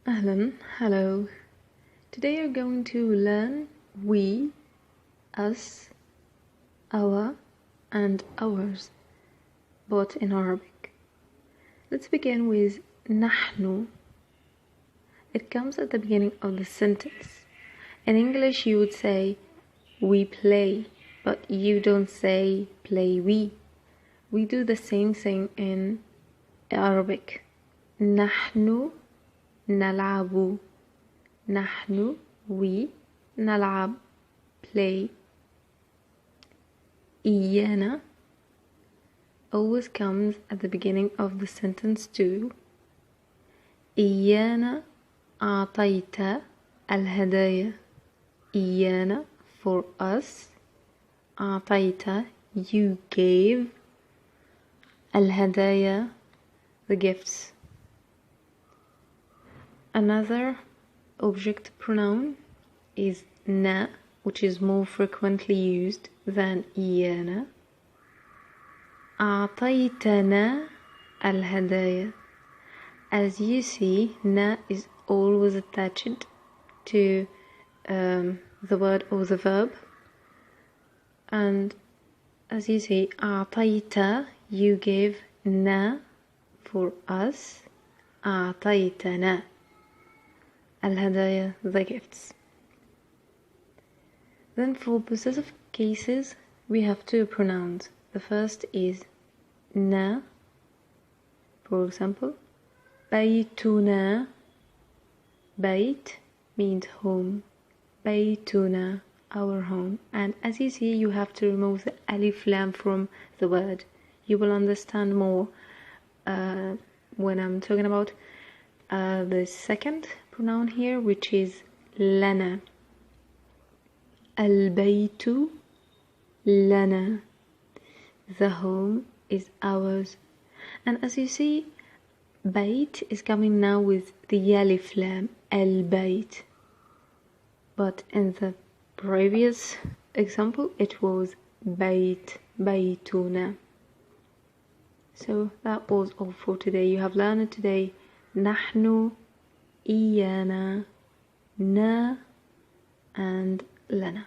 Ahlan, hello. Today you're going to learn we, us, our, and ours, both in Arabic. Let's begin with نحن. It comes at the beginning of the sentence. In English you would say we play, but you don't say play we. We do the same thing in Arabic. نحن نلعب. نحن we نلعب play. إيانا always comes at the beginning of the sentence too. إيانا أعطيت الهدايا. إيانا for us. أعطيت you gave. الهدايا the gifts. Another object pronoun is na, which is more frequently used than إيانا. أعطيتنا الهدايا. As you see, na is always attached to the word or the verb. And as you see, أعطيت, you gave, na for us, أعطيتنا الهدايا the gifts. Then for possessive cases we have two pronouns. The first is na. For example, بيتنا. بيت means home. بيتنا our home. And as you see, you have to remove the alif lam from the word. You will understand more when I'm talking about the second pronoun here, which is لنا. البيت لنا. The home is ours. And as you see, بيت is coming now with the alif lam, البيت. But in the previous example, it was بيت, بيتنا. So that was all for today. You have learned today نحن, إيانا, na, and لنا.